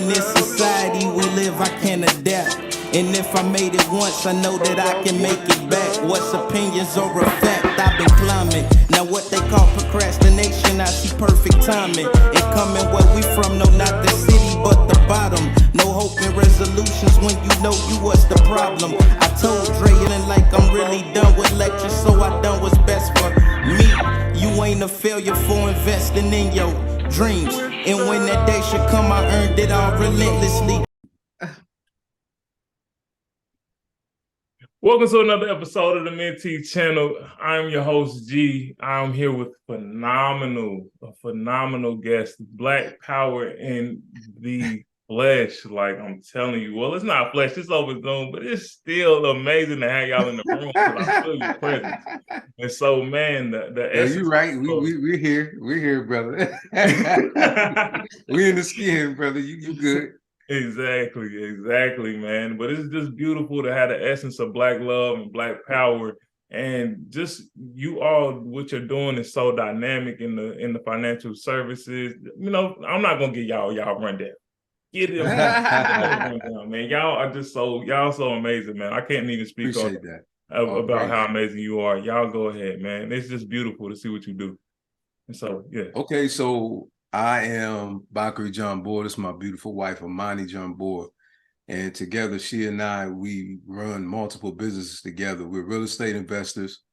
In this society we live, I can adapt. And if I made it once, I know that I can make it back. What's opinions or a fact? I've been climbing. Now what they call procrastination, I see perfect timing. It coming where we from, no, not the city, but the bottom. No hope and resolutions when you know you was the problem. I told Dre it ain't like I'm really done with lectures, so I done what's best for me. You ain't a failure for investing in your dreams. And when that day should come, I earned it all relentlessly. Welcome to another episode of the Mentee Channel. I'm your host, G. I'm here with a phenomenal guest, Black Power in the flesh. Like I'm telling you, well, it's not flesh, it's over Zoom, but it's still amazing to have y'all in the room because I feel your presence. And so, man, the essence. You're right. We're here, brother. We're in the skin, brother. You good. Exactly, man. But it's just beautiful to have the essence of Black love and Black power, and just you all, what you're doing is so dynamic in the financial services. You know, I'm not gonna get y'all rundown. Get it, rundown, man. Y'all are just so amazing, man. I can't even speak about how amazing you are. Y'all go ahead, man. It's just beautiful to see what you do. And so, yeah. Okay, so I am Bakri Jombors. This is my beautiful wife, Amani Jombors. And together, she and I, we run multiple businesses together. We're real estate investors,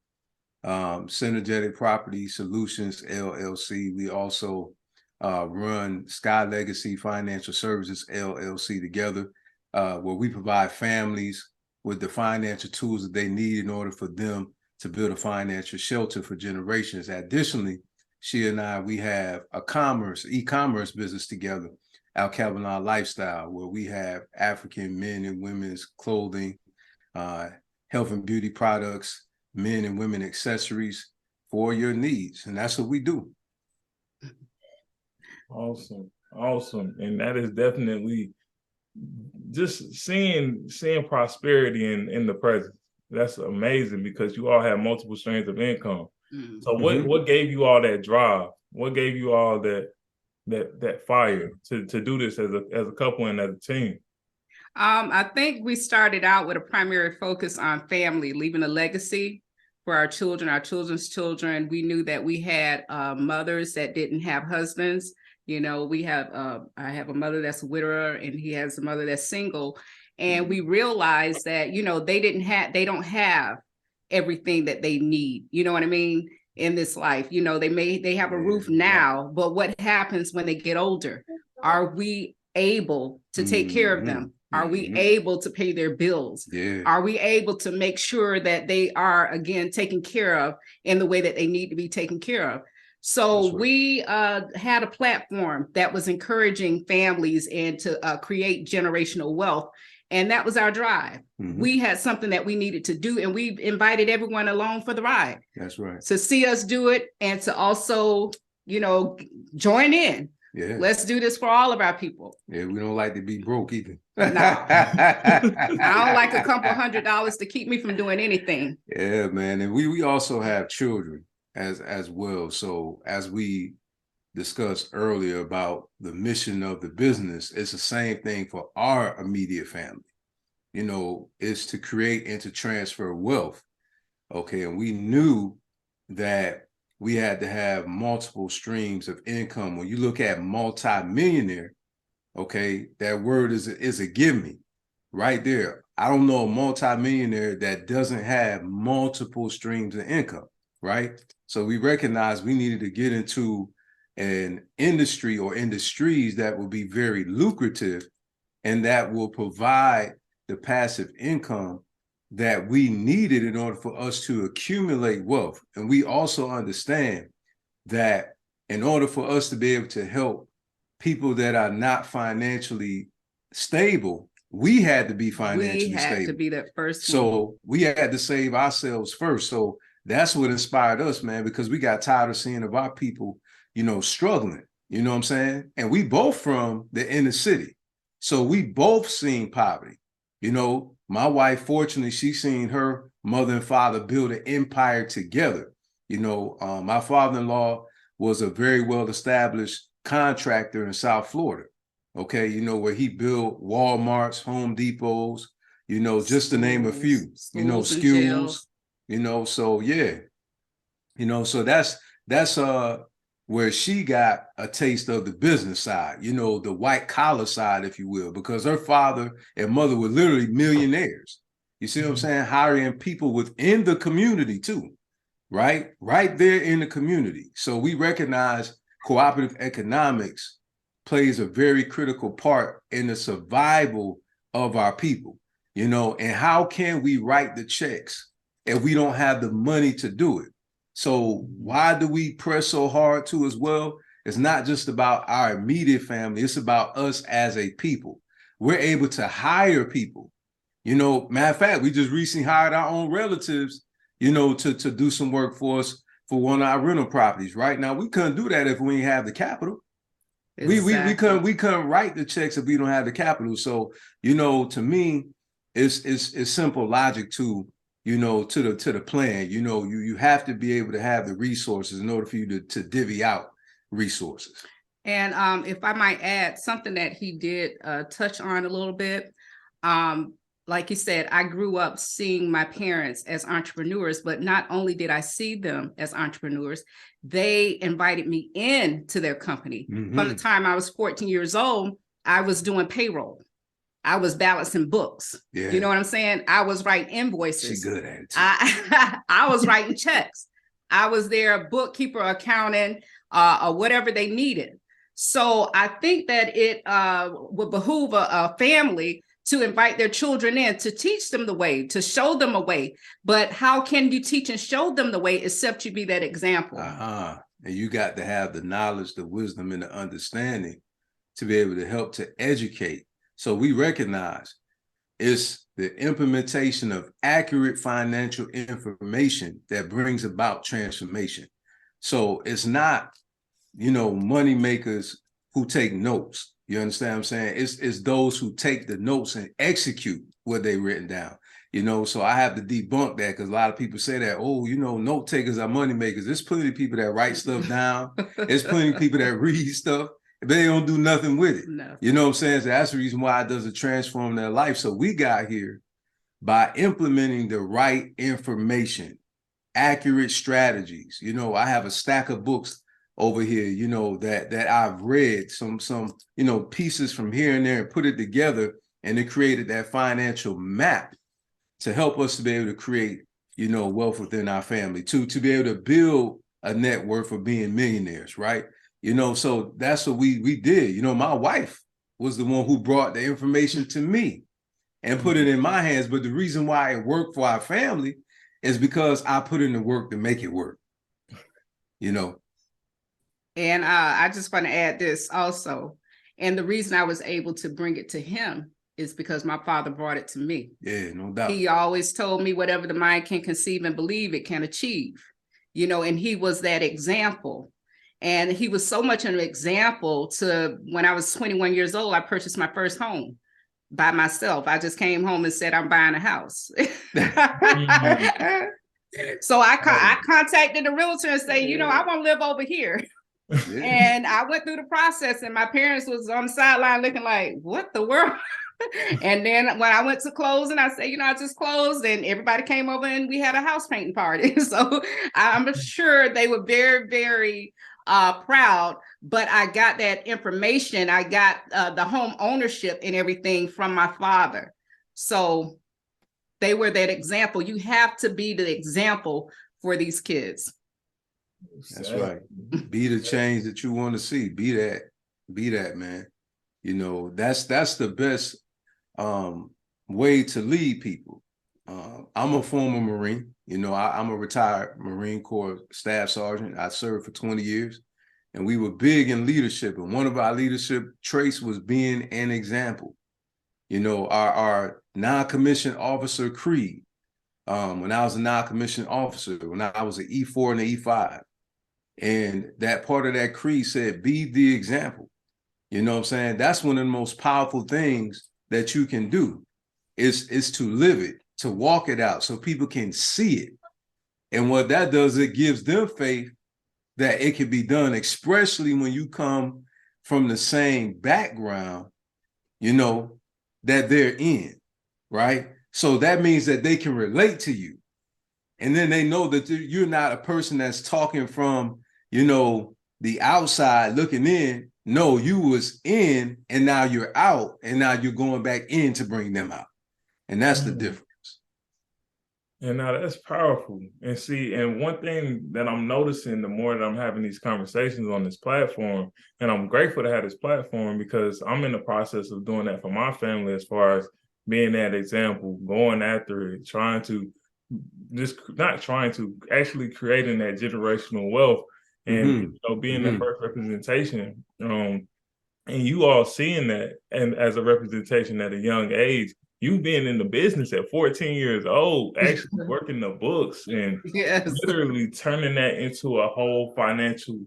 Synergetic Property Solutions, LLC. We also run Sky Legacy Financial Services, LLC together, where we provide families with the financial tools that they need in order for them to build a financial shelter for generations. Additionally, she and I, we have a e-commerce business together, Al Cabanon Lifestyle, where we have African men and women's clothing, health and beauty products, men and women accessories for your needs. And that's what we do. Awesome. And that is definitely just seeing prosperity in the present. That's amazing because you all have multiple streams of income. So what gave you all that drive? What gave you all that fire to do this as a couple and as a team? I think we started out with a primary focus on family, leaving a legacy for our children, our children's children. We knew that we had mothers that didn't have husbands. You know, I have a mother that's a widower, and he has a mother that's single. And we realized that, you know, they don't have everything that they need, you know what I mean, in this life. You know, they have a roof now, but what happens when they get older? Are we able to take care of them? Are we able to pay their bills? Are we able to make sure that they are, again, taken care of in the way that they need to be taken care of? So we had a platform that was encouraging families and to create generational wealth. And that was our drive. We had something that we needed to do, and we invited everyone along for the ride. That's right. To see us do it and to also, you know, join in. Yeah. Let's do this for all of our people. Yeah, we don't like to be broke either. No. I don't like a couple $100 to keep me from doing anything. Yeah, man. And we also have children as well. So as we discussed earlier about the mission of the business, it's the same thing for our immediate family. You know, it's to create and to transfer wealth. Okay, and we knew that we had to have multiple streams of income. When you look at multi-millionaire, okay, that word is a give me right there. I don't know a multi-millionaire that doesn't have multiple streams of income, right? So we recognized we needed to get into an industry or industries that will be very lucrative and that will provide the passive income that we needed in order for us to accumulate wealth. And we also understand that in order for us to be able to help people that are not financially stable, we had to be financially stable. We had to be that first one. So we had to save ourselves first. So that's what inspired us, man, because we got tired of seeing of our people, you know, struggling, you know what I'm saying? And we both from the inner city. So we both seen poverty. You know, my wife, fortunately, she seen her mother and father build an empire together. You know, my father-in-law was a very well-established contractor in South Florida. okay, where he built Walmarts, Home Depots, just to name a few, schools and schools, jails. so yeah, so that's where she got a taste of the business side, the white collar side, if you will, because her father and mother were literally millionaires. You see what I'm saying? Hiring people within the community too, right? Right there in the community. So we recognize cooperative economics plays a very critical part in the survival of our people, and how can we write the checks if we don't have the money to do it? So why do we press so hard too as well? It's not just about our immediate family, it's about us as a people. We're able to hire people. Matter of fact, we just recently hired our own relatives, to do some work for us for one of our rental properties. Right now, we couldn't do that if we didn't have the capital. Exactly. We couldn't write the checks if we don't have the capital. So, to me, it's simple logic to the plan. You have to be able to have the resources in order for you to divvy out resources. And if I might add something that he did touch on a little bit, like you said, I grew up seeing my parents as entrepreneurs, but not only did I see them as entrepreneurs, they invited me into their company. Mm-hmm. From the time I was 14 years old, I was doing payroll. I was balancing books. Yeah. You know what I'm saying? I was writing invoices. She's good at it too. I was writing checks. I was their bookkeeper, accountant, or whatever they needed. So I think that it would behoove a family to invite their children in, to teach them the way, to show them a way. But how can you teach and show them the way except you be that example? And you got to have the knowledge, the wisdom, and the understanding to be able to help to educate. So we recognize it's the implementation of accurate financial information that brings about transformation. So it's not, money makers who take notes. You understand what I'm saying? It's those who take the notes and execute what they've written down. So I have to debunk that because a lot of people say that, note takers are money makers. There's plenty of people that write stuff down. There's plenty of people that read stuff, but they don't do nothing with it. No. You know what I'm saying? So that's the reason why it doesn't transform their life. So we got here by implementing the right information, accurate strategies. I have a stack of books over here, that I've read some pieces from here and there and put it together, and it created that financial map to help us to be able to create, wealth within our family, to be able to build a net worth of being millionaires, right? So that's what we did. My wife was the one who brought the information to me and put it in my hands. But the reason why it worked for our family is because I put in the work to make it work, And I just want to add this also. And the reason I was able to bring it to him is because my father brought it to me. Yeah, no doubt. He always told me whatever the mind can conceive and believe, it can achieve, and he was that example. And he was so much an example to when I was 21 years old, I purchased my first home by myself. I just came home and said, I'm buying a house. So I contacted the realtor and say, I want to live over here. Yeah. And I went through the process and my parents was on the sideline looking like, what the world? And then when I went to closing, I said, I just closed, and everybody came over and we had a house painting party. So I'm sure they were very, very proud, but I got that information. I got the home ownership and everything from my father. So they were that example. You have to be the example for these kids. That's right. Be the change that you want to see. Be that, man. That's the best way to lead people. I'm a former Marine. I'm a retired Marine Corps staff sergeant. I served for 20 years, and we were big in leadership. And one of our leadership traits was being an example. Our non-commissioned officer creed. When I was a non-commissioned officer, when I was an E4 and an E5, and that part of that creed said, be the example. You know what I'm saying? That's one of the most powerful things that you can do is to live it, to walk it out so people can see it. And what that does, it gives them faith that it can be done, especially when you come from the same background, you know, that they're in, right? So that means that they can relate to you. And then they know that you're not a person that's talking from, you know, the outside looking in. No, you was in and now you're out and now you're going back in to bring them out. And that's the difference. And now that's powerful. And see, and one thing that I'm noticing the more that I'm having these conversations on this platform, and I'm grateful to have this platform because I'm in the process of doing that for my family as far as being that example, going after it, actually creating that generational wealth and being the first representation. And you all seeing that and as a representation at a young age, you being in the business at 14 years old, actually working the books and literally turning that into a whole financial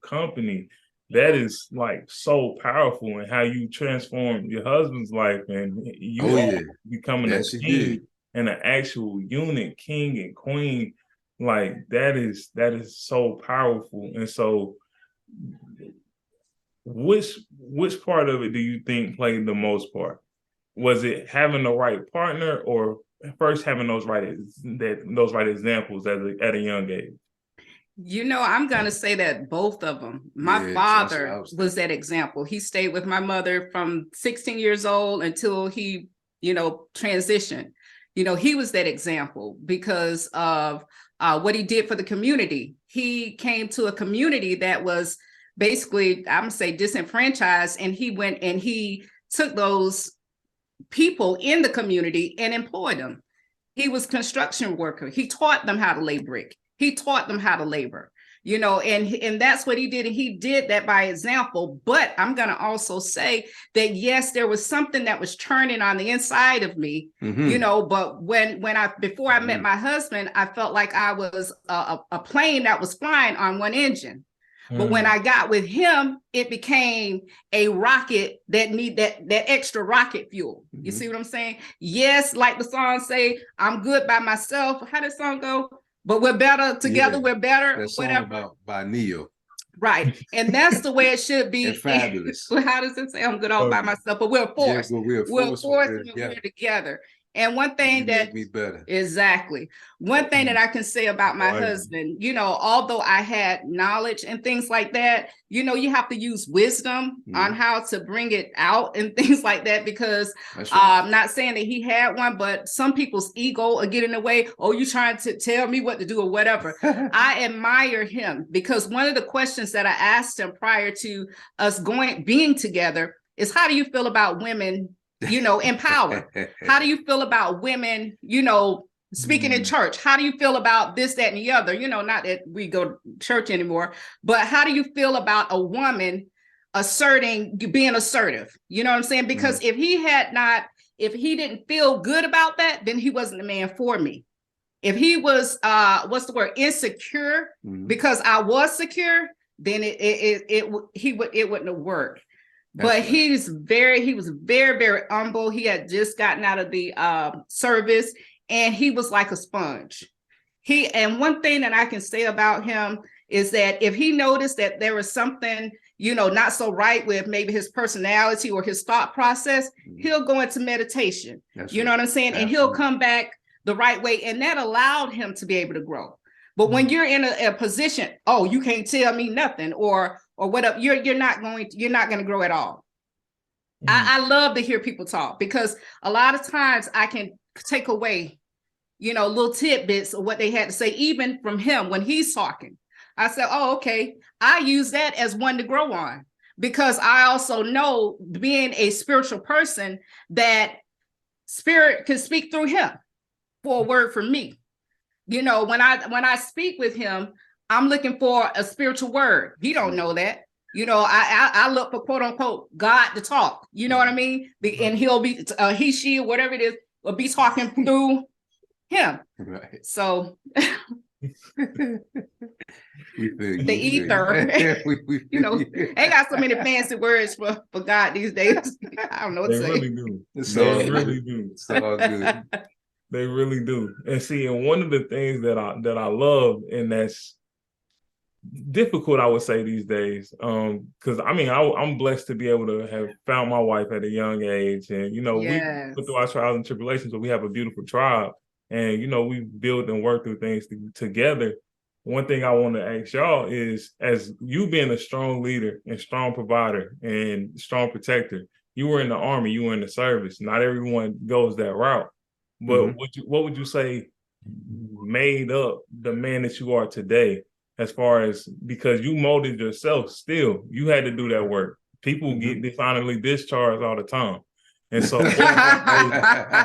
company. That is like so powerful, and how you transform your husband's life and you becoming a king and an actual unit, king and queen. Like that is so powerful. And so which part of it do you think played the most part? Was it having the right partner, or first having those right examples at a young age? You know, I'm going to say that both of them. My father was that example. He stayed with my mother from 16 years old until he, you know, transitioned. You know, he was that example because of what he did for the community. He came to a community that was basically, I'm going to say, disenfranchised, and he went and he took those people in the community and employed them. He was a construction worker. He taught them how to lay brick. He taught them how to labor, you know, and that's what he did. And he did that by example. But I'm going to also say that, yes, there was something that was churning on the inside of me, you know, but before I met my husband, I felt like I was a plane that was flying on one engine. But when I got with him, it became a rocket that need that extra rocket fuel. You see what I'm saying? Yes, like the song say, I'm good by myself. How does the song go? But we're better together. We're better. That song by Neo. Right. And that's the way it should be. And Fabulous. How does it say? I'm good all by myself, but we're forced. Yeah, we're forced when we're together. And one thing that make me better. Exactly. One thing that I can say about my husband, you know, although I had knowledge and things like that, you know, you have to use wisdom on how to bring it out and things like that, because I'm not saying that he had one, but some people's ego will get in the way. Oh, you trying to tell me what to do or whatever. I admire him because one of the questions that I asked him prior to us being together is, how do you feel about women, you know, in power? How do you feel about women, you know, speaking in church? How do you feel about this, that, and the other? You know, not that we go to church anymore, but how do you feel about a woman being assertive? You know what I'm saying? Because if he didn't feel good about that, then he wasn't the man for me. If he was, insecure because I was secure, then it wouldn't have worked. But he was very, very humble. He had just gotten out of the service, and he was like a sponge. And one thing that I can say about him is that if he noticed that there was something, you know, not so right with maybe his personality or his thought process, he'll go into meditation. You know what I'm saying? And he'll come back the right way. And that allowed him to be able to grow. But when you're in a position, oh, you can't tell me nothing, or what up, you're not going to grow at all. I love to hear people talk, because a lot of times I can take away, you know, little tidbits of what they had to say, even from him when he's talking. I said, oh, okay, I use that as one to grow on, because I also know, being a spiritual person, that spirit can speak through him for a word for me. You know, when I speak with him, I'm looking for a spiritual word. He don't know that. You know, I look for quote unquote God to talk. You know what I mean? And he'll be he, she, whatever it is, will be talking through him. Right. So the ether. You know, they got so many fancy words for God these days. I don't know what to say. Really do. They really do. It's all good. They really do. And see, and one of the things that I love, and that's difficult, I would say, these days. Because I mean, I'm blessed to be able to have found my wife at a young age, and we Yes. put through our trials and tribulations, but we have a beautiful tribe, and we build and work through things together. One thing I want to ask y'all is, as you being a strong leader and strong provider and strong protector, you were in the Army, you were in the service. Not everyone goes that route, but what would you say made up the man that you are today? As far as, because you molded yourself, still you had to do that work. People get dishonorably discharged all the time, and so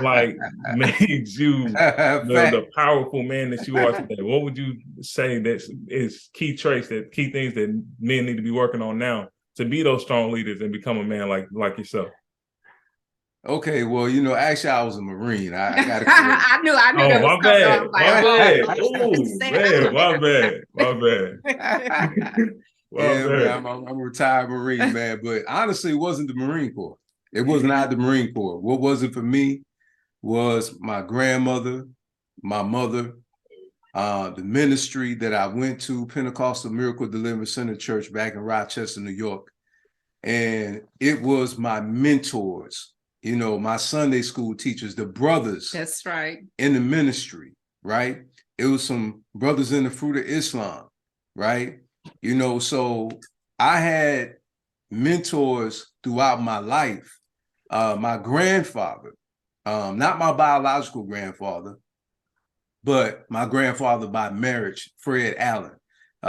like made you the powerful man that you are today? What would you say that is key traits, that key things that men need to be working on now to be those strong leaders and become a man like yourself? Okay, well, actually, I was a Marine. I got to. I knew that was my bad. coming. I was like, Oh, man, my bad. Yeah, man, I'm a retired Marine, man. But honestly, it wasn't the Marine Corps. It was not the Marine Corps. What was it for me was my grandmother, my mother, the ministry that I went to, Pentecostal Miracle Deliverance Center Church back in Rochester, New York. And it was my mentors, my Sunday school teachers, the brothers. That's right. In the ministry, right? It was some brothers in the fruit of Islam, right? So I had mentors throughout my life. My grandfather, not my biological grandfather, but my grandfather by marriage, Fred Allen.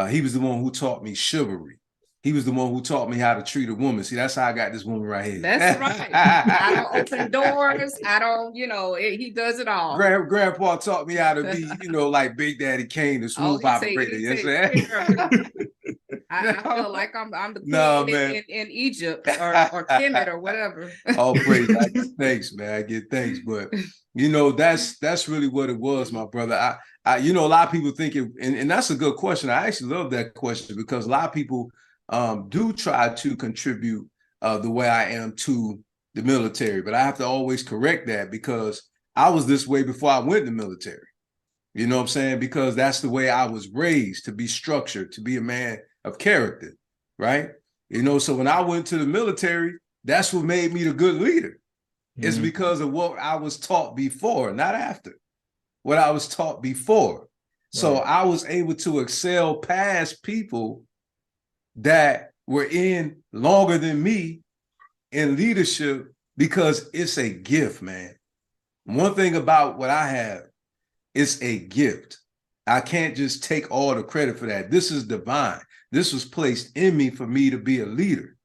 He was the one who taught me chivalry. He was the one who taught me how to treat a woman. See, that's how I got this woman right here. That's right. I don't open doors. I don't, he does it all. Grandpa taught me how to be, like Big Daddy Kane, the smooth operator. Yes, I feel like I'm the queen in Egypt or Kemet or whatever. Oh, praise! I get thanks, man. I get thanks, but that's really what it was, my brother. I a lot of people think it, and that's a good question. I actually love that question because a lot of people do try to contribute the way I am to the military, but I have to always correct that because I was this way before I went in the military. You know what I'm saying? Because that's the way I was raised, to be structured, to be a man of character, right? So when I went to the military, that's what made me the good leader. It's because of what I was taught before, not after. What I was taught before. Right. So I was able to excel past people that were in longer than me in leadership because it's a gift, man. One thing about what I have, it's a gift. I can't just take all the credit for that. This is divine. This was placed in me for me to be a leader.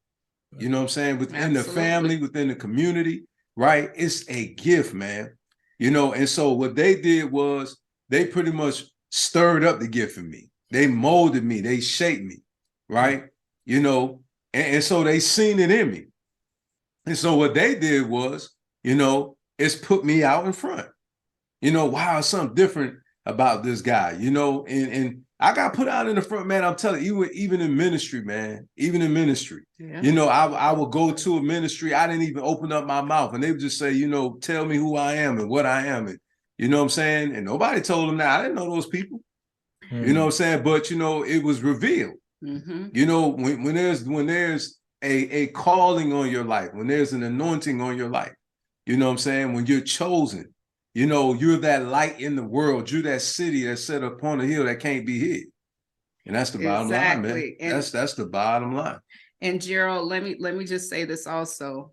You know what I'm saying? Within the family, within the community, right? It's a gift, man. And so what they did was they pretty much stirred up the gift in me. They molded me. They shaped me, right? And so they seen it in me. And so what they did was, it's put me out in front. Wow, something different about this guy, and I got put out in the front, man. I'm telling you, even in ministry, man, even in ministry, I would go to a ministry. I didn't even open up my mouth and they would just say, tell me who I am and what I am. And you know what I'm saying? And nobody told them that. I didn't know those people, you know what I'm saying? But, it was revealed, when there's a calling on your life, when there's an anointing on your life, you know what I'm saying? When you're chosen, you're that light in the world. You're that city that's set upon a hill that can't be hid. And that's the bottom line, man. And that's the bottom line. And Gerald, let me just say this also.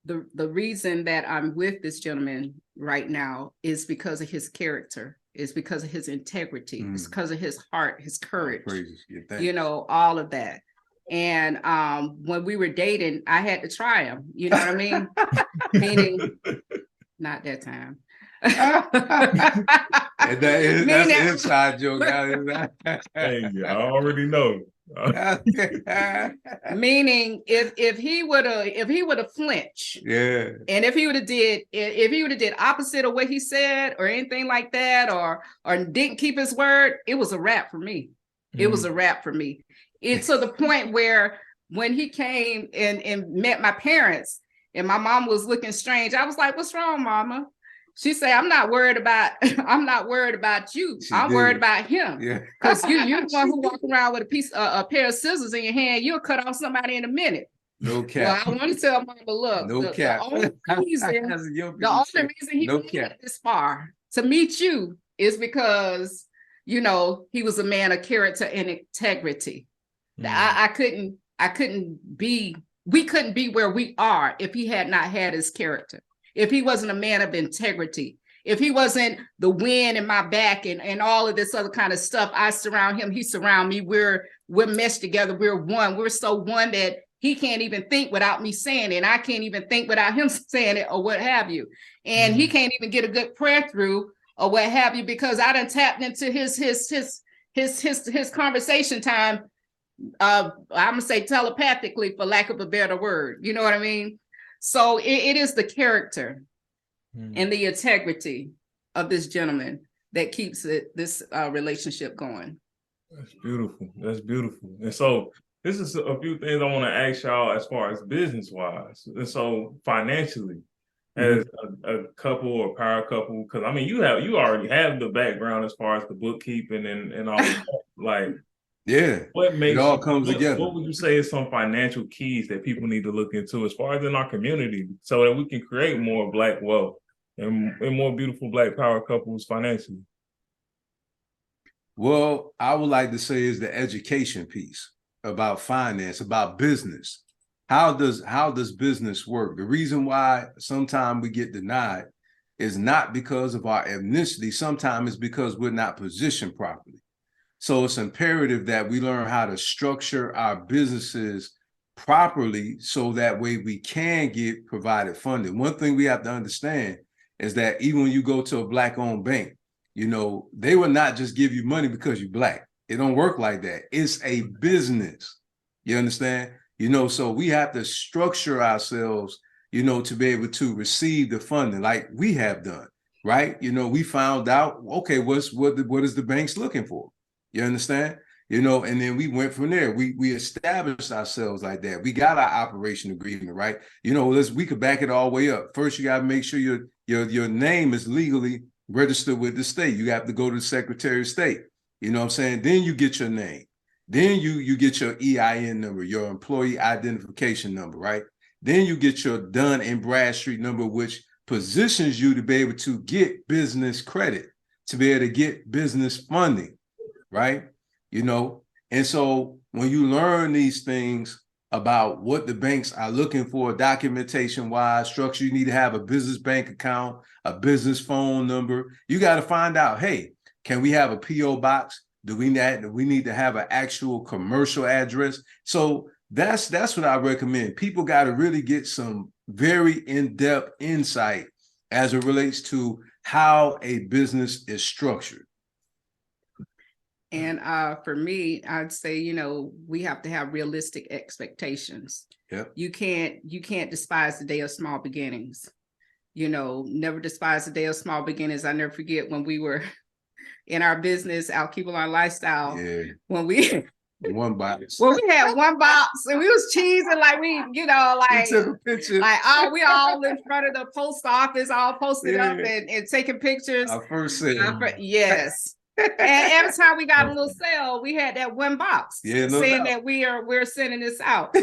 The reason that I'm with this gentleman right now is because of his character, is because of his integrity, it's because of his heart, his courage, all of that. And when we were dating, I had to try him. You know what I mean? Meaning, not that time. That's an inside joke. Hey, I already know. Meaning, if he would have flinched, and if he would have did opposite of what he said or anything like that, or didn't keep his word, it was a wrap for me. It was a wrap for me. It's to the point where when he came and met my parents and my mom was looking strange, I was like, "What's wrong, Mama?" She said, I'm not worried about I'm not worried about you. I'm worried about him. Yeah. Because you're the one who walk around with a pair of scissors in your hand, you'll cut off somebody in a minute. No cap. Well, I want to tell Mama, look, No cap. the only reason he made it this far to meet you is because, you know, he was a man of character and integrity. We couldn't be where we are if he had not had his character, if he wasn't a man of integrity, if he wasn't the wind in my back and all of this other kind of stuff. I surround him, he surround me. We're meshed together. We're one. We're so one that he can't even think without me saying it. And I can't even think without him saying it or what have you. And he can't even get a good prayer through or what have you, because I done tapped into his conversation time. I'm gonna say telepathically, for lack of a better word. You know what I mean? So it is the character and the integrity of this gentleman that keeps this relationship going. That's beautiful. That's beautiful. And so this is a few things I want to ask y'all as far as business wise. And so financially, as a couple or power couple, because I mean you already have the background as far as the bookkeeping and all of that. Like, yeah, what makes it all comes together. What would you say is some financial keys that people need to look into as far as in our community, so that we can create more Black wealth and more beautiful Black power couples financially? Well, I would like to say is the education piece about finance, about business. How does business work? The reason why sometimes we get denied is not because of our ethnicity. Sometimes it's because we're not positioned properly. So it's imperative that we learn how to structure our businesses properly so that way we can get provided funding. One thing we have to understand is that even when you go to a Black-owned bank, you know, they will not just give you money because you're Black. It don't work like that. It's a business. You understand? You know, so we have to structure ourselves, you know, to be able to receive the funding like we have done, right? You know, we found out, okay, what is the banks looking for? You understand? You know, and then we went from there. We established ourselves like that. We got our operation agreement, right? You know, we could back it all the way up. First, you got to make sure your name is legally registered with the state. You have to go to the Secretary of State. You know what I'm saying? Then you get your name. Then you get your EIN number, your employee identification number, right? Then you get your Dun and Bradstreet number, which positions you to be able to get business credit, to be able to get business funding, right? You know, and so when you learn these things about what the banks are looking for, documentation-wise, structure, you need to have a business bank account, a business phone number. You got to find out, hey, can we have a P.O. box? Do we need to have an actual commercial address? So that's what I recommend. People got to really get some very in-depth insight as it relates to how a business is structured. And for me, I'd say, you know, we have to have realistic expectations. Yep. You can't despise the day of small beginnings. You know, never despise the day of small beginnings. I never forget when we were in our business, our Keep Our Lifestyle. Yeah. When we one box. Well, we had one box and we was cheesing like we, you know, like, we took a picture. Like we all in front of the post office, all posted up and taking pictures. Our first sale. Yes. And every time we got a little sale, we had that one box saying that we're sending this out.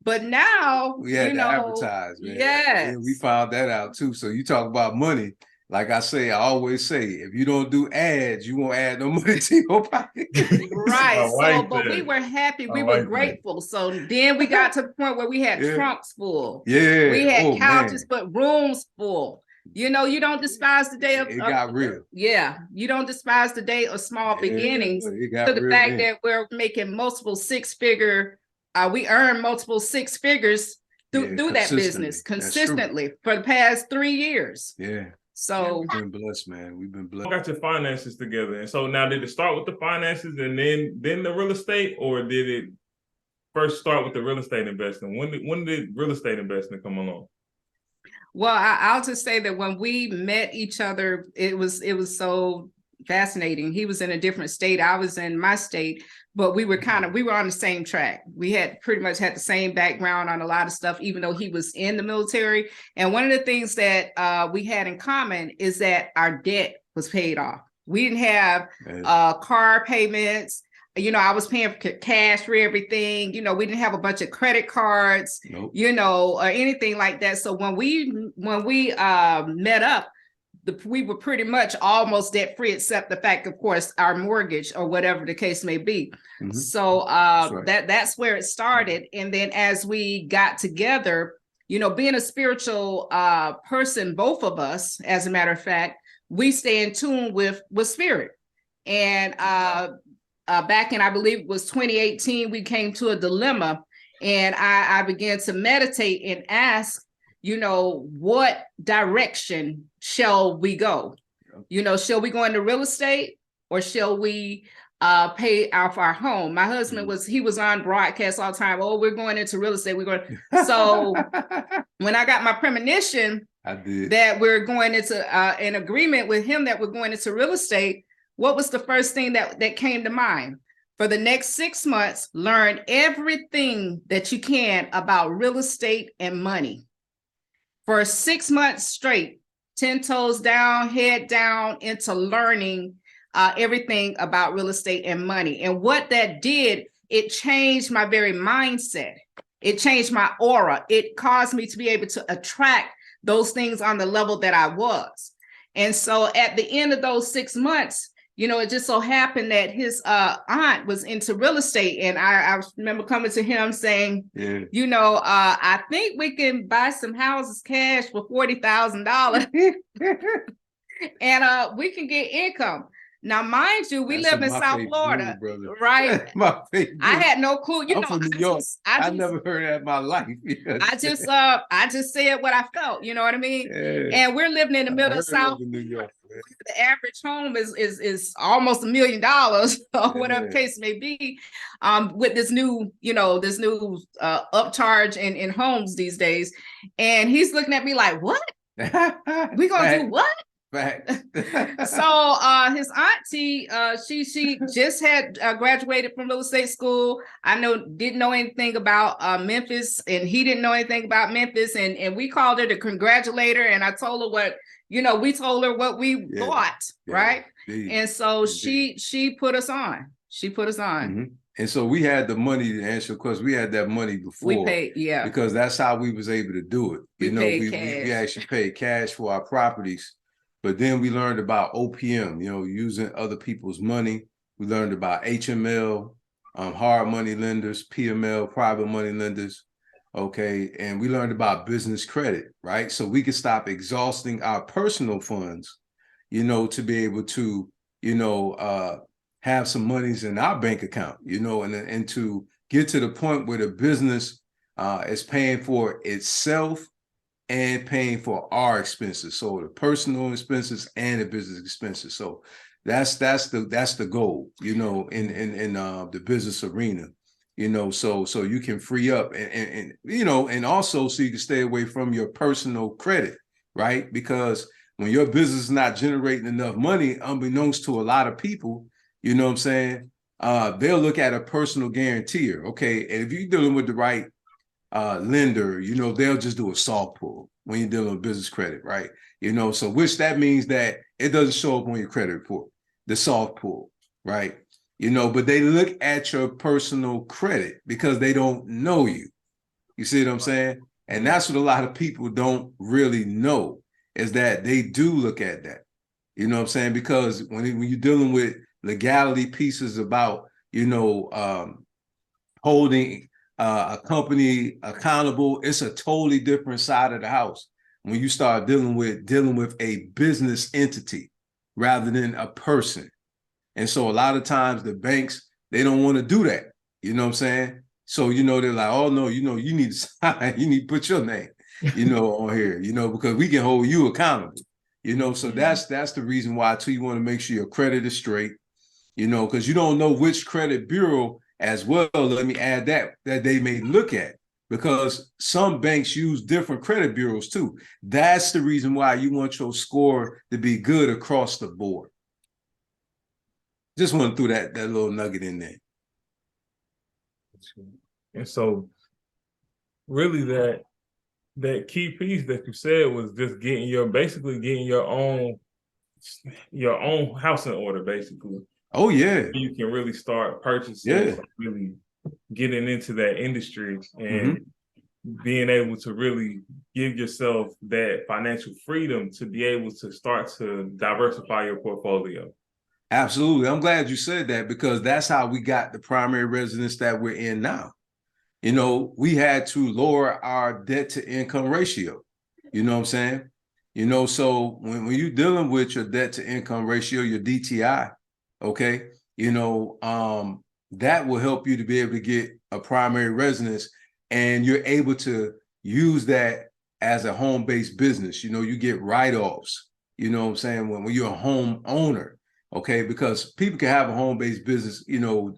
But now we had to advertise, man. Yes. Yeah, we found that out too. So you talk about money. Like I always say, if you don't do ads, you won't add no money to your pocket. Right. So, but we were happy. We were grateful. So then we got to the point where we had trunks full. Yeah. We had couches, but rooms full. You know, you don't despise the day of it got real. Yeah. You don't despise the day of small beginnings to the fact that we're making multiple six-figure, we earn multiple six figures through that business consistently for the past 3 years. Yeah. So we've been blessed, man. We've been blessed. Got your finances together. And so now, did it start with the finances and then the real estate, or did it first start with the real estate investing? When did real estate investing come along? Well, I'll just say that when we met each other, it was so fascinating. He was in a different state. I was in my state, but we were on the same track. We had pretty much had the same background on a lot of stuff, even though he was in the military. And one of the things that we had in common is that our debt was paid off. We didn't have car payments. I was paying for cash for everything. We didn't have a bunch of credit cards, Nope. or anything like that. So when we met up, we were pretty much almost debt free, except the fact, of course, our mortgage or whatever the case may be. Mm-hmm. So that's where it started. And then as we got together, being a spiritual person, both of us, as a matter of fact, we stay in tune with spirit. And back in, I believe it was 2018, we came to a dilemma, and I began to meditate and ask, what direction shall we go? Shall we go into real estate, or shall we pay off our home? My husband was on broadcast all the time. Oh, we're going into real estate. So when I got my premonition that we're going into an agreement with him that we're going into real estate, what was the first thing that came to mind? For the next 6 months, learn everything that you can about real estate and money. For 6 months straight, 10 toes down, head down into learning everything about real estate and money. And what that did, it changed my very mindset. It changed my aura. It caused me to be able to attract those things on the level that I was. And so at the end of those 6 months, it just so happened that his aunt was into real estate. And I remember coming to him saying, I think we can buy some houses cash for $40,000 and we can get income. Now, mind you, we live in South Florida, right? I had no clue. I'm from New York. I never heard that in my life. I just said what I felt. You know what I mean? Yeah. And we're living in the middle of South New York. The average home is almost $1 million, or whatever the case may be. With this new, upcharge in homes these days, and he's looking at me like, "What? We gonna do what?" Right. So his auntie, she just had graduated from real estate school. Didn't know anything about Memphis, and he didn't know anything about Memphis. And we called her to congratulate her, and I told her what, we told her what we thought, right? Indeed. And so she put us on. She put us on. Mm-hmm. And so we had the money to answer your question. We had that money before. We paid, because that's how we was able to do it. We actually paid cash for our properties. But then we learned about OPM, using other people's money. We learned about HML, hard money lenders, PML, private money lenders. Okay. And we learned about business credit, right? So we could stop exhausting our personal funds, to be able to, have some monies in our bank account, and to get to the point where the business is paying for itself and paying for our expenses, so the personal expenses and the business expenses. So that's the goal, in the business arena, so you can free up and also so you can stay away from your personal credit, right? Because when your business is not generating enough money, unbeknownst to a lot of people, they'll look at a personal guarantor, okay? And if you're dealing with the right lender, they'll just do a soft pull when you're dealing with business credit, right? So which that means that it doesn't show up on your credit report, the soft pull, right? But they look at your personal credit because they don't know you. You see what I'm saying? And that's what a lot of people don't really know, is that they do look at that. You know what I'm saying? Because when you're dealing with legality pieces about, holding a company accountable, it's a totally different side of the house when you start dealing with a business entity rather than a person. And so a lot of times the banks, they don't want to do that. You know what I'm saying? So, they're like, oh no, you need to sign, you need to put your name, on here, because we can hold you accountable. So that's the reason why too, you want to make sure your credit is straight, because you don't know which credit bureau as well, let me add that they may look at, because some banks use different credit bureaus too. That's the reason why you want your score to be good across the board. Just want to throw that little nugget in there. And so really that key piece that you said was just getting your own house in order, basically. Oh yeah. You can really start purchasing, really getting into that industry and being able to really give yourself that financial freedom to be able to start to diversify your portfolio. Absolutely. I'm glad you said that, because that's how we got the primary residence that we're in now. You know, we had to lower our debt to income ratio. You know what I'm saying? You know, so when you're dealing with your debt to income ratio, your DTI, okay, you know, that will help you to be able to get a primary residence, and you're able to use that as a home-based business. You know, you get write-offs, you know what I'm saying, when you're a home owner, okay, because people can have a home-based business, you know,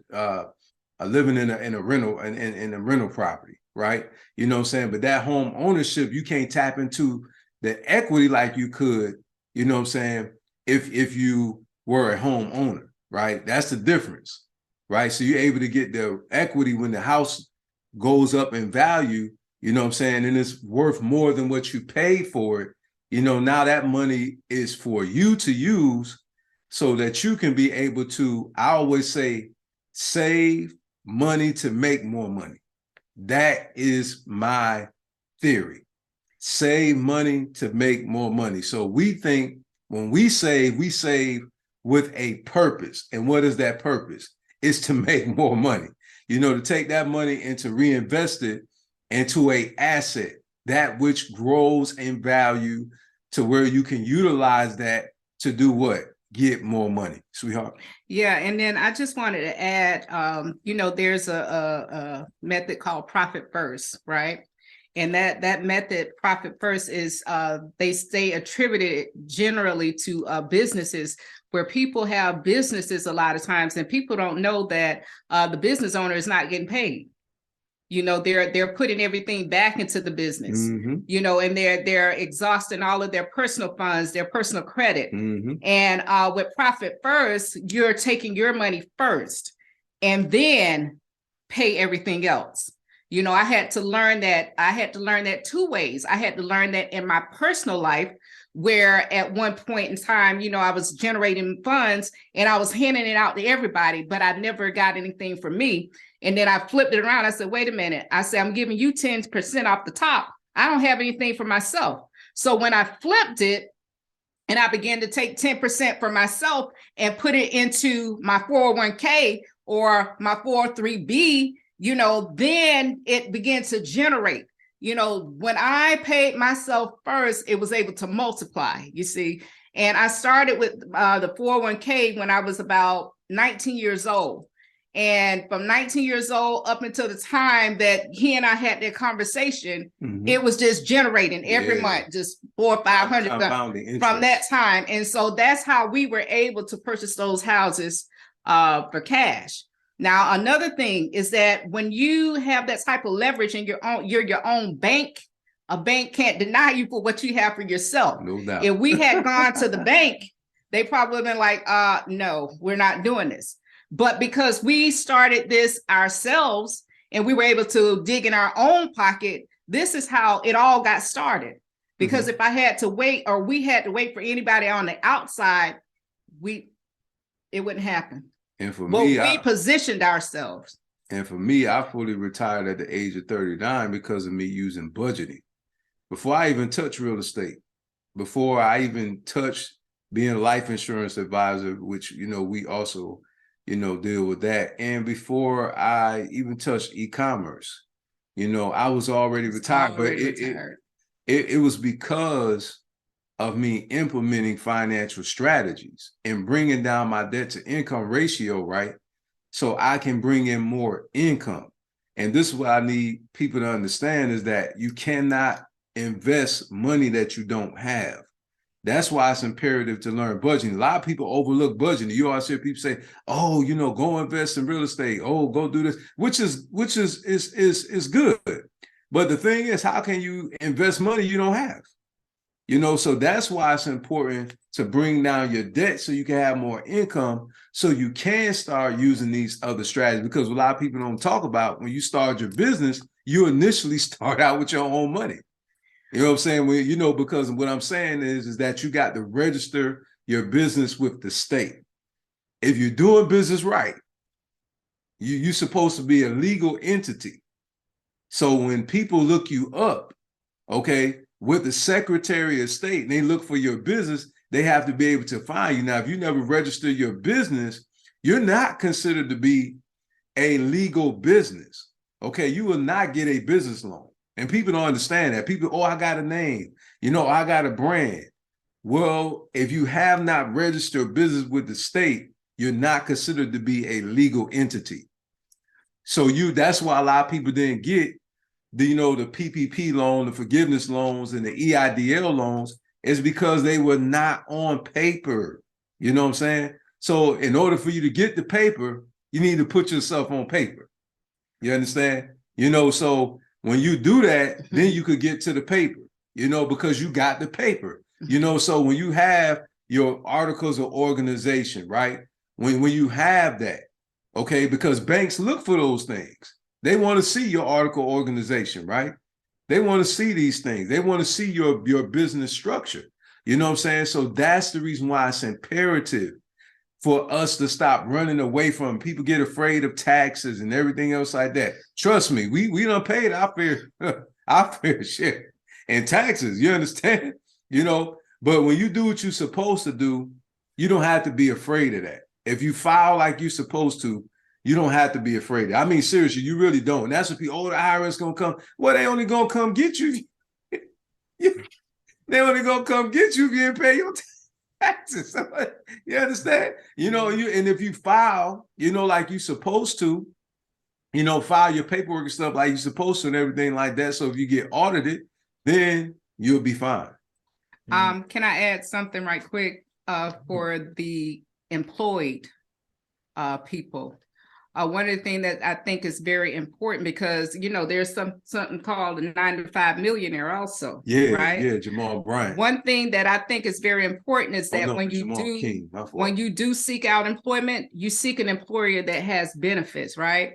living in a rental in a rental property, right? You know what I'm saying? But that home ownership, you can't tap into the equity like you could, you know what I'm saying, if you were a home owner, right? That's the difference, right? So you're able to get the equity when the house goes up in value, you know what I'm saying, and it's worth more than what you paid for it. You know, now that money is for you to use so that you can be able to, I always say, save money to make more money. That is my theory. Save money to make more money. So we think when we save with a purpose. And what is that purpose? It's to make more money. You know, to take that money and to reinvest it into an asset, that which grows in value to where you can utilize that to do what? Get more money, sweetheart. Yeah, and then I just wanted to add, you know, there's a method called profit first, right? And that method, profit first, is they stay attributed generally to businesses, where people have businesses a lot of times, and people don't know that the business owner is not getting paid. You know, they're putting everything back into the business, you know, and they're exhausting all of their personal funds, their personal credit. And with profit first, you're taking your money first and then pay everything else. You know, I had to learn that two ways. I had to learn that in my personal life, where at one point in time, you know, I was generating funds and I was handing it out to everybody, but I never got anything for me. And then I flipped it around. I said, wait a minute. I said, I'm giving you 10% off the top. I don't have anything for myself. So when I flipped it and I began to take 10% for myself and put it into my 401k or my 403b, you know, then it began to generate. You know, when I paid myself first, it was able to multiply, you see. And I started with the 401k when I was about 19 years old. And from 19 years old up until the time that he and I had that conversation, it was just generating every month, just $400 or $500 from that time. And so that's how we were able to purchase those houses for cash. Now, another thing is that when you have that type of leverage and you're your own bank, a bank can't deny you for what you have for yourself. No doubt. If we had gone to the bank, they probably would have been like, no, we're not doing this. But because we started this ourselves and we were able to dig in our own pocket, this is how it all got started. Because if I had to wait, or we had to wait for anybody on the outside, it wouldn't happen. And for me, we positioned ourselves. And for me, I fully retired at the age of 39 because of me using budgeting. Before I even touched real estate, before I even touched being a life insurance advisor, which, you know, we also, you know, deal with that. And before I even touched e-commerce, you know, I was already retired, but it was because of me implementing financial strategies and bringing down my debt to income ratio, right? So I can bring in more income. And this is what I need people to understand, is that you cannot invest money that you don't have. That's why it's imperative to learn budgeting. A lot of people overlook budgeting. You always hear people say, oh, you know, go invest in real estate. Oh, go do this, which is good. But the thing is, how can you invest money you don't have? You know, so that's why it's important to bring down your debt so you can have more income, so you can start using these other strategies. Because a lot of people don't talk about, when you start your business, you initially start out with your own money. You know what I'm saying? Well, you know, because what I'm saying is that you got to register your business with the state. If you're doing business right, you're supposed to be a legal entity. So when people look you up, okay, with the Secretary of State, and they look for your business, they have to be able to find you. Now, if you never register your business, you're not considered to be a legal business. Okay, you will not get a business loan. And people don't understand that. People, oh, I got a name, you know, I got a brand. Well, if you have not registered business with the state, you're not considered to be a legal entity. So that's why a lot of people didn't get the, you know, the PPP loan, the forgiveness loans, and the EIDL loans, is because they were not on paper. You know what I'm saying? So in order for you to get the paper, you need to put yourself on paper. You understand? You know, so when you do that, then you could get to the paper, you know, because you got the paper. You know, so when you have your articles of organization, right? When you have that, okay, because banks look for those things. They want to see your article organization, right? They want to see these things. They want to see your business structure. You know what I'm saying? So that's the reason why it's imperative for us to stop running away from. People get afraid of taxes and everything else like that. Trust me, we done paid our fair share in taxes. You understand? You know, but when you do what you're supposed to do, you don't have to be afraid of that. If you file like you're supposed to, you don't have to be afraid of it. I mean, seriously, you really don't. And that's what people, oh, the IRS gonna come. Well, they only gonna come get you. They only gonna come get you if you didn't pay your taxes. You understand? You know, and if you file, you know, like you're supposed to, you know, file your paperwork and stuff like you're supposed to and everything like that. So if you get audited, then you'll be fine. Can I add something right quick for the employed people? One of the things that I think is very important, because, you know, there's something called a 9-to-5 millionaire also. Yeah, right? Yeah, Jamal Bryant. One thing that I think is very important is that when you do seek out employment, you seek an employer that has benefits, right?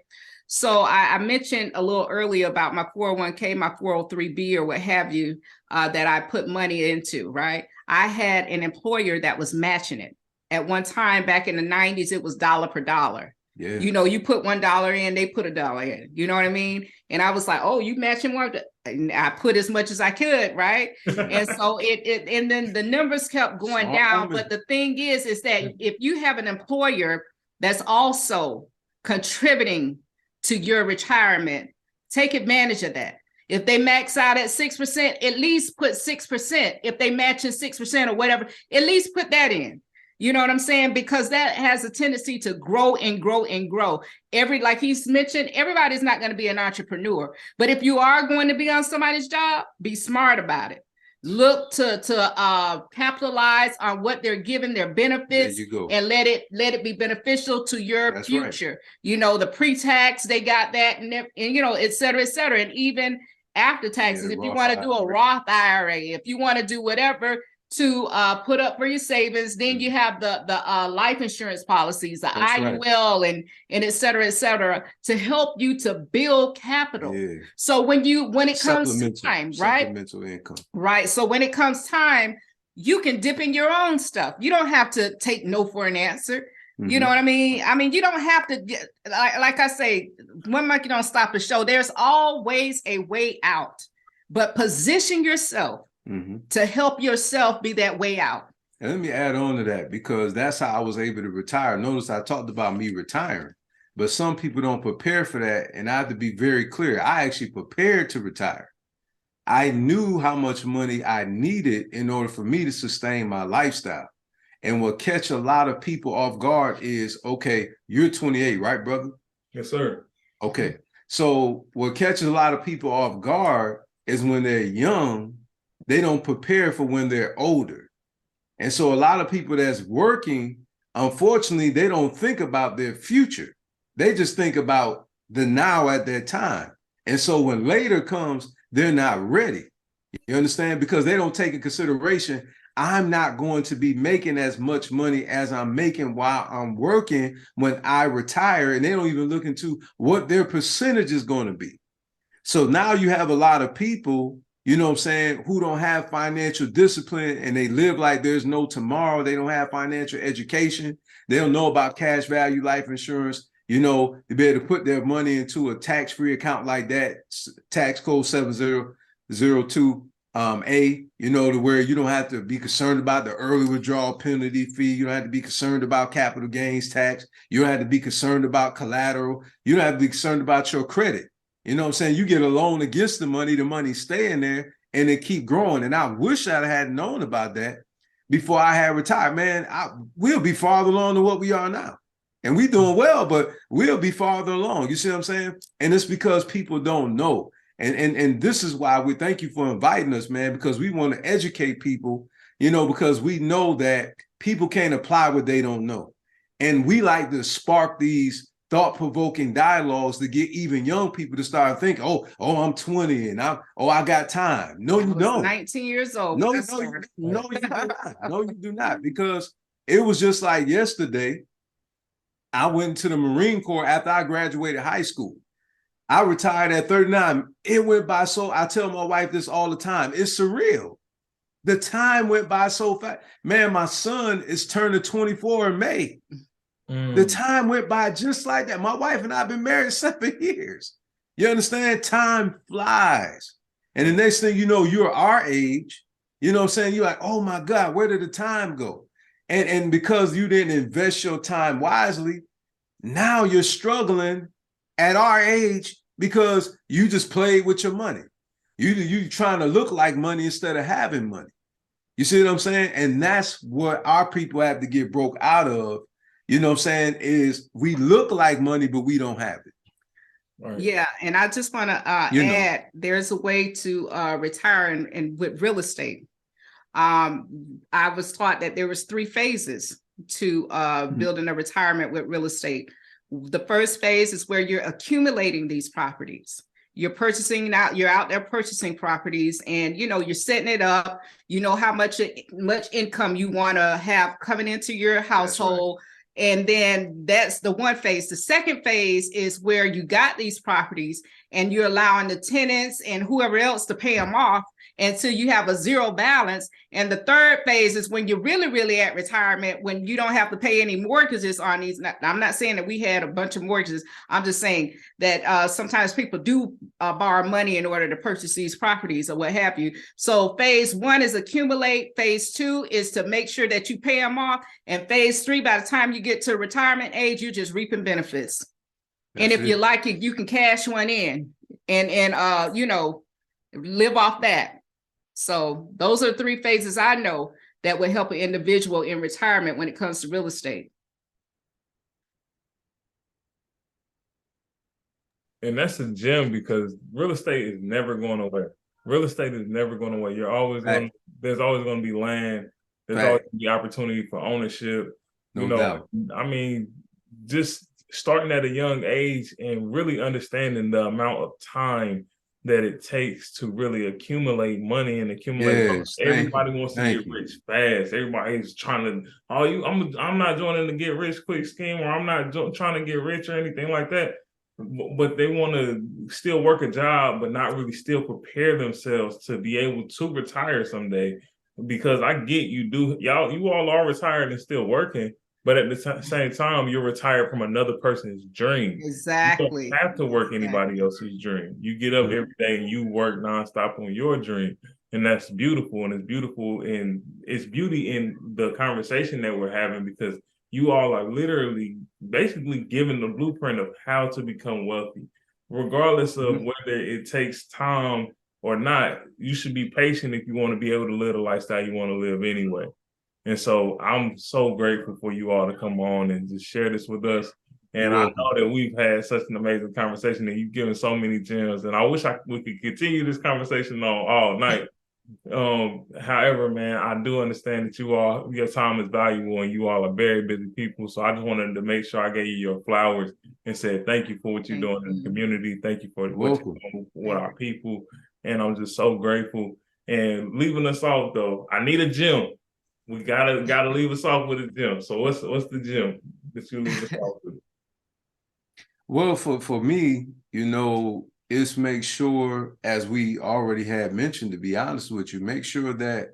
So I mentioned a little earlier about my 401k, my 403b, or what have you, that I put money into, right? I had an employer that was matching it. At one time back in the 90s, it was dollar per dollar. Yeah. You know, you put $1 in, they put $1 in. You know what I mean? And I was like, oh, you matching one? And I put as much as I could, right? And so and then the numbers kept going down. But the thing is that if you have an employer that's also contributing to your retirement, take advantage of that. If they max out at 6%, at least put 6%. If they match in 6% or whatever, at least put that in. You know what I'm saying? Because that has a tendency to grow and grow and grow. Like he's mentioned, everybody's not going to be an entrepreneur. But if you are going to be on somebody's job, be smart about it. Look to capitalize on what they're giving, their benefits, and let it be beneficial to your future. Right. You know, the pre-tax, they got that, and you know, et cetera, and even after taxes, if you want to do a Roth IRA, if you want to do whatever to put up for your savings, then you have the life insurance policies, the IUL, and et cetera, to help you to build capital. Yeah. So when it comes to time, right? Supplemental income. Right. So when it comes time, you can dip in your own stuff. You don't have to take no for an answer. Mm-hmm. You know what I mean? I mean, you don't have to, like I say, one monkey don't stop a show. There's always a way out, but position yourself to help yourself be that way out. And let me add on to that, because that's how I was able to retire. Notice I talked about me retiring, but some people don't prepare for that. And I have to be very clear. I actually prepared to retire. I knew how much money I needed in order for me to sustain my lifestyle. And what catch a lot of people off guard is, okay, you're 28, right, brother? Yes, sir. Okay. So what catches a lot of people off guard is when they're young, they don't prepare for when they're older. And so a lot of people that's working, unfortunately, they don't think about their future. They just think about the now at their time. And so when later comes, they're not ready. You understand? Because they don't take in consideration, I'm not going to be making as much money as I'm making while I'm working when I retire. And they don't even look into what their percentage is going to be. So now you have a lot of people, you know what I'm saying, who don't have financial discipline, and they live like there's no tomorrow. They don't have financial education. They don't know about cash value life insurance. You know, to be able to put their money into a tax-free account like that, tax code 7002 A, you know, to where you don't have to be concerned about the early withdrawal penalty fee. You don't have to be concerned about capital gains tax. You don't have to be concerned about collateral. You don't have to be concerned about your credit. You know what I'm saying? You get a loan against the money staying there, and it keep growing. And I wish I had known about that before I had retired. Man, we'll be farther along than what we are now. And we doing well, but we'll be farther along. You see what I'm saying? And it's because people don't know. And this is why we thank you for inviting us, man, because we want to educate people, you know, because we know that people can't apply what they don't know. And we like to spark these thought-provoking dialogues to get even young people to start thinking, oh, I'm 20 and I got time. No, you don't. 19 years old. No, you do not. No, you do not. Because it was just like yesterday, I went to the Marine Corps after I graduated high school. I retired at 39. It went by so, I tell my wife this all the time, it's surreal. The time went by so fast. Man, my son is turning 24 in May. The time went by just like that. My wife and I have been married 7 years. You understand? Time flies. And the next thing you know, you're our age. You know what I'm saying? You're like, oh my God, where did the time go? And because you didn't invest your time wisely, now you're struggling at our age because you just played with your money. You trying to look like money instead of having money. You see what I'm saying? And that's what our people have to get broke out of. You know what I'm saying? Is we look like money, but we don't have it. Right. Yeah. And I just want to add, there's a way to retire and with real estate. I was taught that there was 3 phases to building a retirement with real estate. The first phase is where you're accumulating these properties. You're out there purchasing properties, and you're setting it up. You know how much income you want to have coming into your household. And then that's the one phase. The second phase is where you got these properties and you're allowing the tenants and whoever else to pay them off until you have a zero balance. And the third phase is when you're really, really at retirement, when you don't have to pay any mortgages on these. I'm not saying that we had a bunch of mortgages. I'm just saying that sometimes people do borrow money in order to purchase these properties or what have you. So phase 1 is accumulate. Phase 2 is to make sure that you pay them off. And phase 3, by the time you get to retirement age, you're just reaping benefits. And if you like it, you can cash one in and live off that. So those are 3 phases I know that would help an individual in retirement when it comes to real estate. And that's a gem because real estate is never going away. Real estate is never going away. You're always going. There's always going to be land. There's always going to be opportunity for ownership. No doubt. I mean, just starting at a young age and really understanding the amount of time that it takes to really accumulate money and accumulate. Everybody wants to get rich fast. Everybody's trying to, I'm not joining the get rich quick scheme, or I'm not trying to get rich or anything like that. But they want to still work a job, but not really still prepare themselves to be able to retire someday. Because I get you all are retired and still working, but at the same time, you're retired from another person's dream. Exactly. You don't have to work anybody else's dream. You get up every day and you work nonstop on your dream. And that's beautiful. And it's beauty in the conversation that we're having, because you all are literally basically giving the blueprint of how to become wealthy, regardless of whether it takes time or not. You should be patient if you want to be able to live the lifestyle you want to live anyway. And so I'm so grateful for you all to come on and just share this with us. And I know that we've had such an amazing conversation, and you've given so many gems. And I wish we could continue this conversation on all night. However, man, I do understand that your time is valuable and you all are very busy people. So I just wanted to make sure I gave you your flowers and said thank you for what you're doing in the community. Thank you for what you're doing with our people. And I'm just so grateful. And leaving us off though, I need a gym. We gotta leave us off with a gym. So what's the gym that you leave us off with? Well, for me, it's make sure, as we already had mentioned, to be honest with you, make sure that,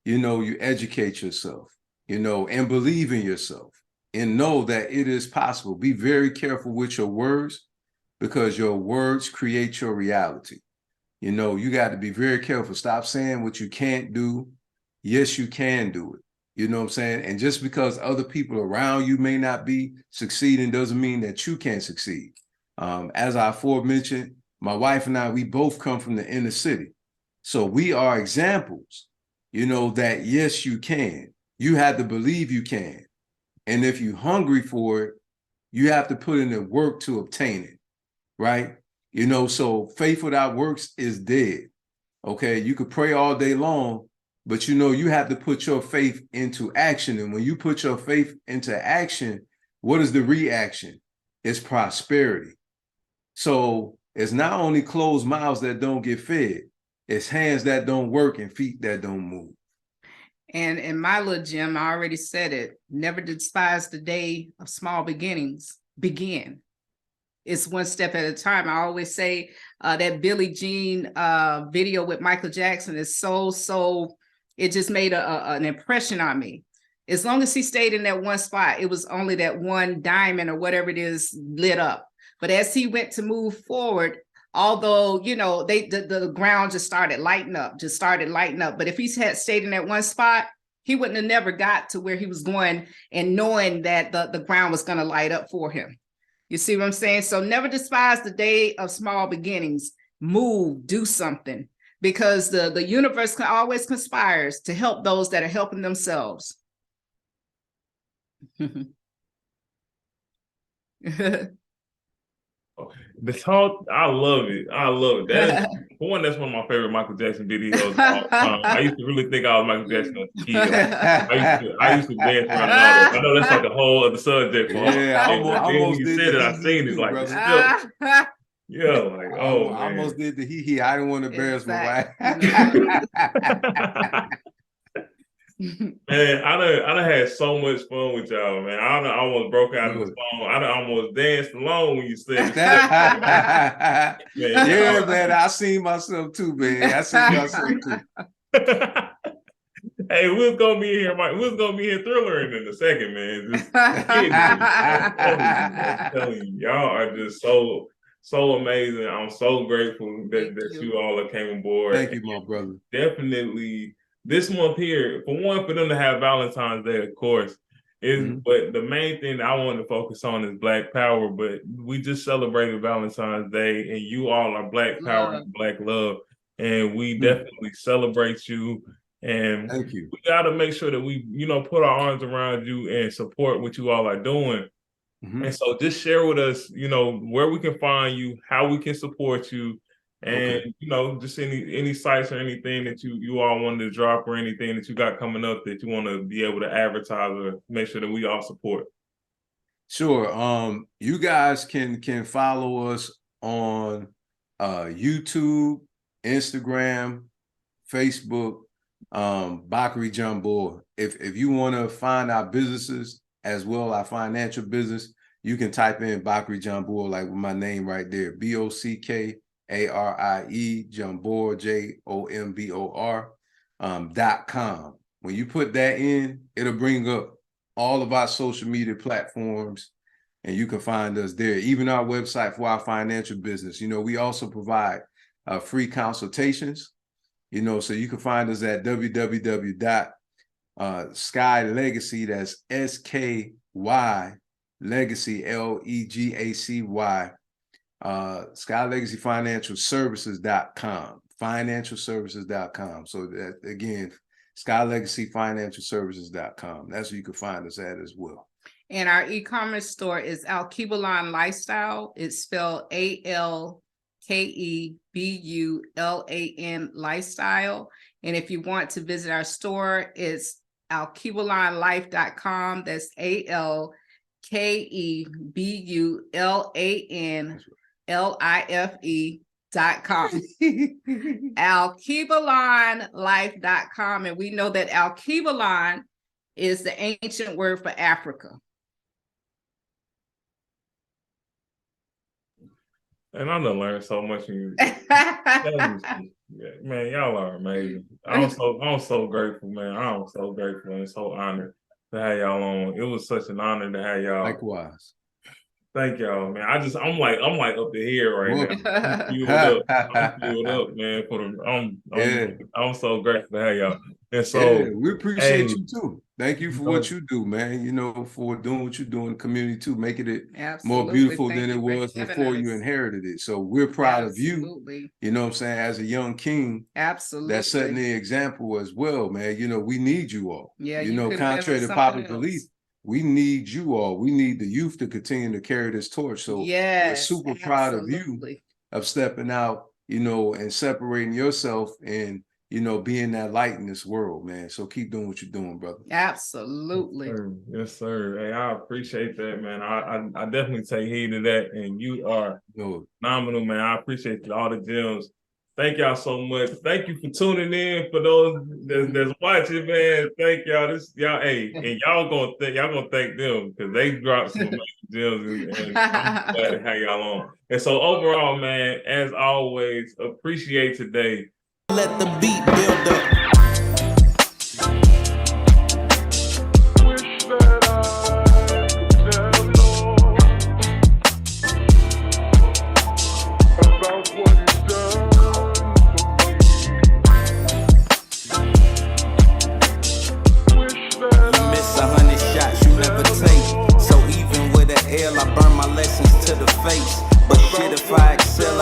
you educate yourself, and believe in yourself and know that it is possible. Be very careful with your words because your words create your reality. You got to be very careful. Stop saying what you can't do. Yes, you can do it. You know what I'm saying? And just because other people around you may not be succeeding doesn't mean that you can't succeed. As I aforementioned, my wife and I, we both come from the inner city. So we are examples, that yes, you can. You have to believe you can. And if you're hungry for it, you have to put in the work to obtain it, right? So faith without works is dead. Okay, you could pray all day long, but you have to put your faith into action. And when you put your faith into action, what is the reaction? It's prosperity. So it's not only closed mouths that don't get fed, it's hands that don't work and feet that don't move. And in my little gym, I already said it, never despise the day of small beginnings. Begin. It's one step at a time. I always say that Billie Jean video with Michael Jackson is so, it just made an impression on me. As long as he stayed in that one spot, it was only that one diamond or whatever it is lit up. But as he went to move forward, although, the ground just started lighting up. But if he had stayed in that one spot, he wouldn't have never got to where he was going and knowing that the ground was going to light up for him. You see what I'm saying? So never despise the day of small beginnings. Move, do something, because the universe always conspires to help those that are helping themselves. The talk, I love it. That's for one, that's one of my favorite Michael Jackson videos. I used to really think I was Michael Jackson as a kid. I used to dance around the auto. I know that's like a whole other subject for yeah, all. But then when you said it, I seen it like brother. yeah, like I almost did the hee. I didn't want to embarrass my wife. Man, I done had so much fun with y'all, man. I done almost broke out of the song. I done almost danced along when you said it. Yeah, man, I seen myself too, man. I seen myself too. Hey, we was gonna be here, Mike. We was gonna be here thrillering in a second, man. Just I'm telling you, y'all are just so amazing. I'm so grateful that you all came aboard. Thank you, my brother. Definitely. This month here, for one, for them to have Valentine's Day, of course, but the main thing that I wanted to focus on is Black Power. But we just celebrated Valentine's Day, and you all are Black Power and Black Love, and we definitely celebrate you. And thank you. We got to make sure that we, put our arms around you and support what you all are doing. And so, just share with us, where we can find you, how we can support you. And just any sites or anything that you all wanted to drop or anything that you got coming up that you want to be able to advertise or make sure that we all support. Sure. You guys can follow us on YouTube, Instagram, Facebook, Bakri Jombors. If you want to find our businesses as well, our financial business, you can type in Bakri Jombors, like with my name right there, BOCKARIE Jombors JOMBOR.com. When you put that in, it'll bring up all of our social media platforms, and you can find us there. Even our website for our financial business. We also provide free consultations. So you can find us at www.skylegacy. That's SKY Legacy LEGACY. SkyLegacyFinancialServices.com. Financialservices.com. So that again, SkyLegacyFinancialServices.com. That's where you can find us at as well. And our e-commerce store is Alkebulan Lifestyle. It's spelled ALKEBULAN Lifestyle. And if you want to visit our store, it's alkebulanlife.com. That's ALKEBULAN LIFE.com. alkebalonlife.com. And we know that Alkebalon is the ancient word for Africa. And I done learned so much from you. Man, y'all are amazing. I'm so grateful, man. I'm so grateful and so honored to have y'all on. It was such an honor to have y'all. Likewise. Thank y'all, man. I'm like up to here right now. I'm fueled up, man. I'm so grateful to have y'all. And so we appreciate you too. Thank you for what you do, man. You know, for doing what you do in the community too, making it more beautiful than it was before you inherited it. So we're proud of you. You know what I'm saying? As a young king, that's setting the example as well, man. You know, we need you all. Yeah, you know, contrary to popular belief, we need you all. We need the youth to continue to carry this torch. So we're super proud of you of stepping out, you know, and separating yourself and, you know, being that light in this world, man. So keep doing what you're doing, brother. Absolutely. Yes, sir. Hey, I appreciate that, man. I definitely take heed to that. And you are phenomenal, man. I appreciate all the gems. Thank y'all so much. Thank you for tuning in. For those that's watching, man, thank y'all. And y'all gonna thank them because they dropped some amazing gems, and I'm glad to have y'all on. And so overall, man, as always, appreciate today. Let the beat build up. I burn my lessons to the face. But shit, if I excel,